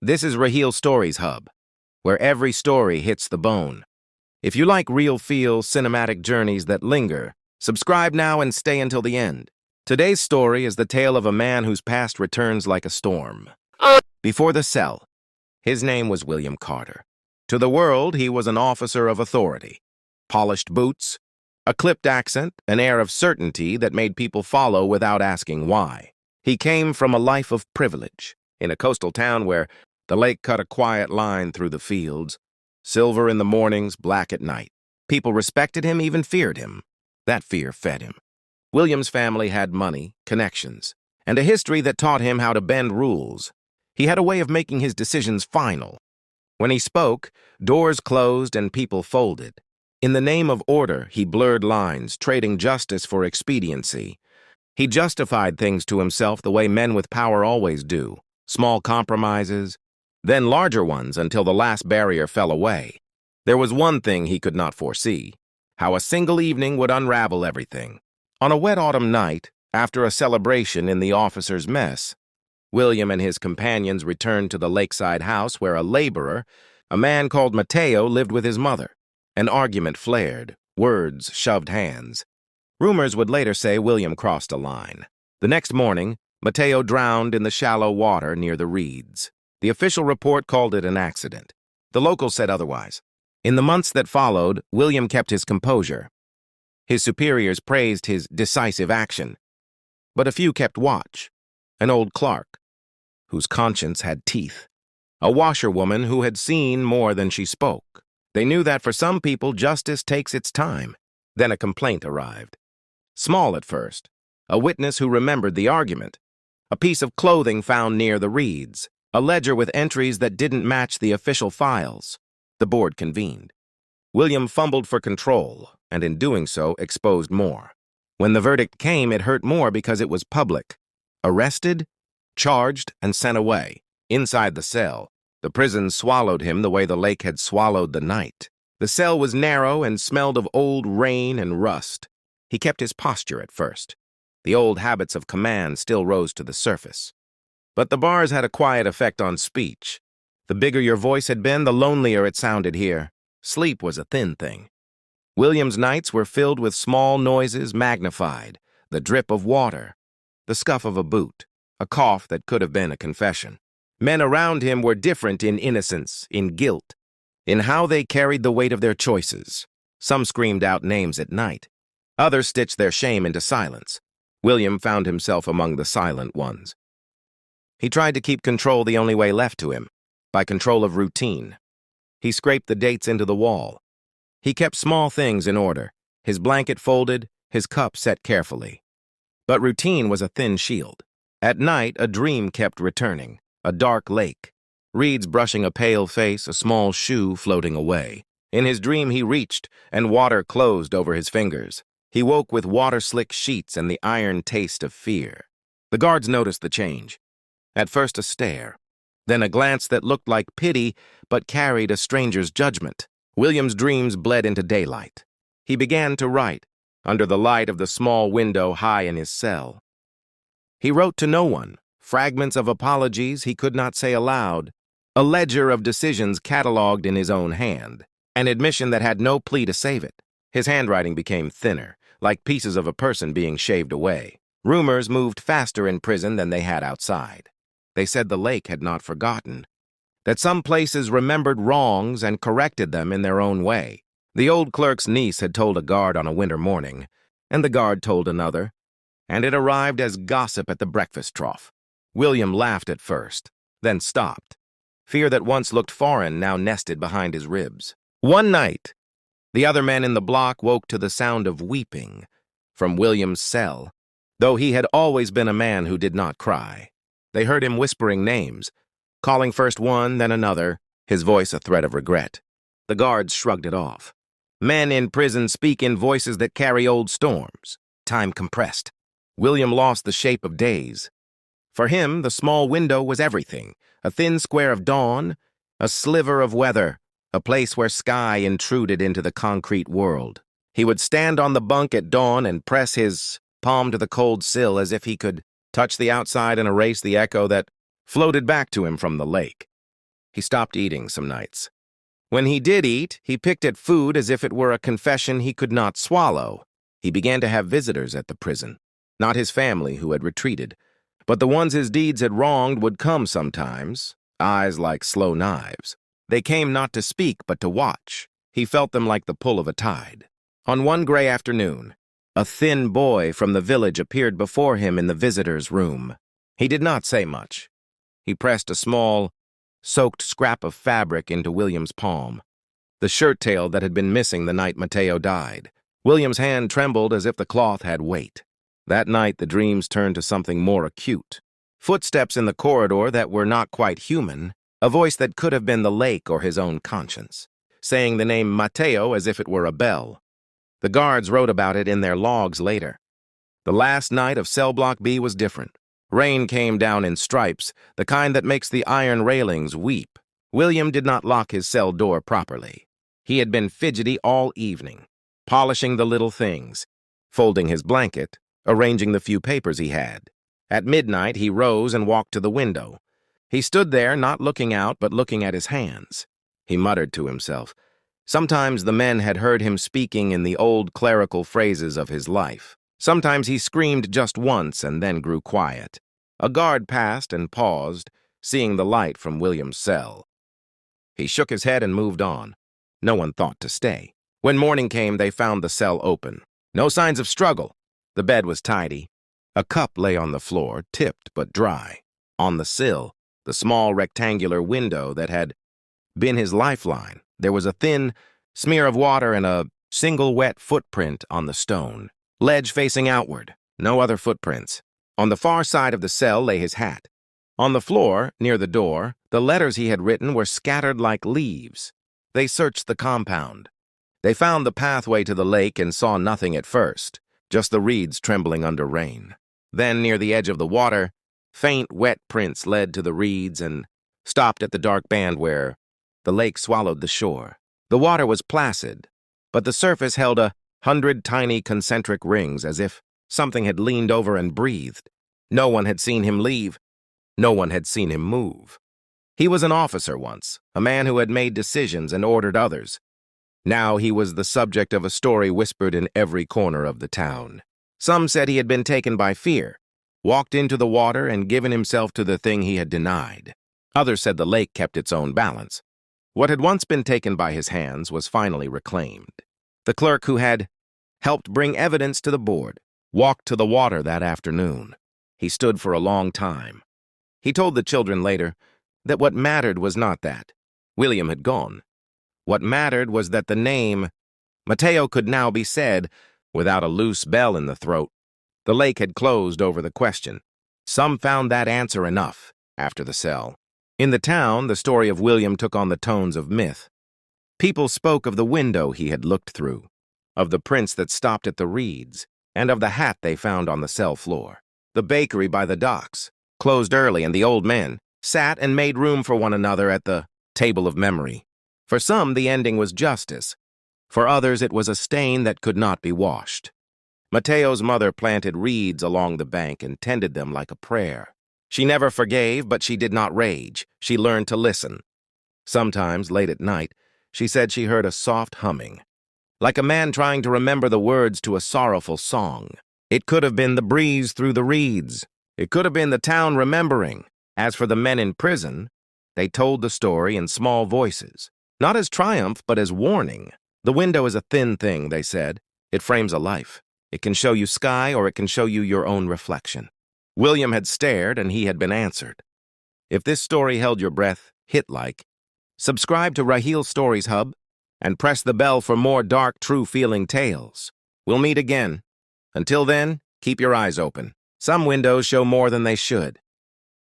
This is Raheel Stories Hub, where every story hits the bone. If you like real feel cinematic journeys that linger, subscribe now and stay until the end. Today's story is the tale of a man whose past returns like a storm. Before the cell, his name was William Carter. To the world, he was an officer of authority. Polished boots, a clipped accent, an air of certainty that made people follow without asking why. He came from a life of privilege, in a coastal town where the lake cut a quiet line through the fields, silver in the mornings, black at night. People respected him, even feared him. That fear fed him. William's family had money, connections, and a history that taught him how to bend rules. He had a way of making his decisions final. When he spoke, doors closed and people folded. In the name of order, he blurred lines, trading justice for expediency. He justified things to himself the way men with power always do, small compromises, then larger ones until the last barrier fell away. There was one thing he could not foresee: how a single evening would unravel everything. On a wet autumn night, after a celebration in the officers' mess, William and his companions returned to the lakeside house where a laborer, a man called Mateo, lived with his mother. An argument flared, words shoved hands. Rumors would later say William crossed a line. The next morning, Mateo drowned in the shallow water near the reeds. The official report called it an accident. The locals said otherwise. In the months that followed, William kept his composure. His superiors praised his decisive action. But a few kept watch. An old clerk, whose conscience had teeth. A washerwoman who had seen more than she spoke. They knew that for some people, justice takes its time. Then a complaint arrived. Small at first. A witness who remembered the argument. A piece of clothing found near the reeds. A ledger with entries that didn't match the official files. The board convened. William fumbled for control, and in doing so, exposed more. When the verdict came, it hurt more because it was public. Arrested, charged, and sent away. Inside the cell, the prison swallowed him the way the lake had swallowed the night. The cell was narrow and smelled of old rain and rust. He kept his posture at first. The old habits of command still rose to the surface. But the bars had a quiet effect on speech. The bigger your voice had been, the lonelier it sounded here. Sleep was a thin thing. William's nights were filled with small noises magnified, the drip of water, the scuff of a boot, a cough that could have been a confession. Men around him were different in innocence, in guilt, in how they carried the weight of their choices. Some screamed out names at night. Others stitched their shame into silence. William found himself among the silent ones. He tried to keep control the only way left to him, by control of routine. He scraped the dates into the wall. He kept small things in order, his blanket folded, his cup set carefully. But routine was a thin shield. At night, a dream kept returning, a dark lake, reeds brushing a pale face, a small shoe floating away. In his dream, he reached, and water closed over his fingers. He woke with water-slick sheets and the iron taste of fear. The guards noticed the change. At first a stare, then a glance that looked like pity but carried a stranger's judgment. William's dreams bled into daylight. He began to write, under the light of the small window high in his cell. He wrote to no one, fragments of apologies he could not say aloud, a ledger of decisions catalogued in his own hand, an admission that had no plea to save it. His handwriting became thinner, like pieces of a person being shaved away. Rumors moved faster in prison than they had outside. They said the lake had not forgotten, that some places remembered wrongs and corrected them in their own way. The old clerk's niece had told a guard on a winter morning, and the guard told another, and it arrived as gossip at the breakfast trough. William laughed at first, then stopped. Fear that once looked foreign now nested behind his ribs. One night, the other men in the block woke to the sound of weeping from William's cell, though he had always been a man who did not cry. They heard him whispering names, calling first one, then another, his voice a threat of regret. The guards shrugged it off. Men in prison speak in voices that carry old storms. Time compressed. William lost the shape of days. For him, the small window was everything, a thin square of dawn, a sliver of weather, a place where sky intruded into the concrete world. He would stand on the bunk at dawn and press his palm to the cold sill as if he could touch the outside and erase the echo that floated back to him from the lake. He stopped eating some nights. When he did eat, he picked at food as if it were a confession he could not swallow. He began to have visitors at the prison. Not his family, who had retreated, but the ones his deeds had wronged would come sometimes, eyes like slow knives. They came not to speak, but to watch. He felt them like the pull of a tide. On one gray afternoon, a thin boy from the village appeared before him in the visitor's room. He did not say much. He pressed a small, soaked scrap of fabric into William's palm, the shirt tail that had been missing the night Mateo died. William's hand trembled as if the cloth had weight. That night, the dreams turned to something more acute. Footsteps in the corridor that were not quite human, a voice that could have been the lake or his own conscience, saying the name Mateo as if it were a bell. The guards wrote about it in their logs later. The last night of Cell Block B was different. Rain came down in stripes, the kind that makes the iron railings weep. William did not lock his cell door properly. He had been fidgety all evening, polishing the little things, folding his blanket, arranging the few papers he had. At midnight, he rose and walked to the window. He stood there, not looking out, but looking at his hands. He muttered to himself. Sometimes the men had heard him speaking in the old clerical phrases of his life. Sometimes he screamed just once and then grew quiet. A guard passed and paused, seeing the light from William's cell. He shook his head and moved on. No one thought to stay. When morning came, they found the cell open. No signs of struggle. The bed was tidy. A cup lay on the floor, tipped but dry. On the sill, the small rectangular window that had been his lifeline, there was a thin smear of water and a single wet footprint on the stone. Ledge facing outward, no other footprints. On the far side of the cell lay his hat. On the floor, near the door, the letters he had written were scattered like leaves. They searched the compound. They found the pathway to the lake and saw nothing at first, just the reeds trembling under rain. Then, near the edge of the water, faint wet prints led to the reeds and stopped at the dark band where the lake swallowed the shore. The water was placid, but the surface held 100 tiny concentric rings as if something had leaned over and breathed. No one had seen him leave. No one had seen him move. He was an officer once, a man who had made decisions and ordered others. Now he was the subject of a story whispered in every corner of the town. Some said he had been taken by fear, walked into the water and given himself to the thing he had denied. Others said the lake kept its own balance. What had once been taken by his hands was finally reclaimed. The clerk who had helped bring evidence to the board walked to the water that afternoon. He stood for a long time. He told the children later that what mattered was not that William had gone. What mattered was that the name Mateo could now be said without a loose bell in the throat. The lake had closed over the question. Some found that answer enough after the cell. In the town, the story of William took on the tones of myth. People spoke of the window he had looked through, of the prints that stopped at the reeds, and of the hat they found on the cell floor. The bakery by the docks closed early, and the old men sat and made room for one another at the table of memory. For some, the ending was justice. For others, it was a stain that could not be washed. Mateo's mother planted reeds along the bank and tended them like a prayer. She never forgave, but she did not rage. She learned to listen. Sometimes, late at night, she said she heard a soft humming, like a man trying to remember the words to a sorrowful song. It could have been the breeze through the reeds. It could have been the town remembering. As for the men in prison, they told the story in small voices, not as triumph, but as warning. The window is a thin thing, they said. It frames a life. It can show you sky, or it can show you your own reflection. William had stared, and he had been answered. If this story held your breath, hit like. Subscribe to Raheel Stories Hub, and press the bell for more dark, true-feeling tales. We'll meet again. Until then, keep your eyes open. Some windows show more than they should.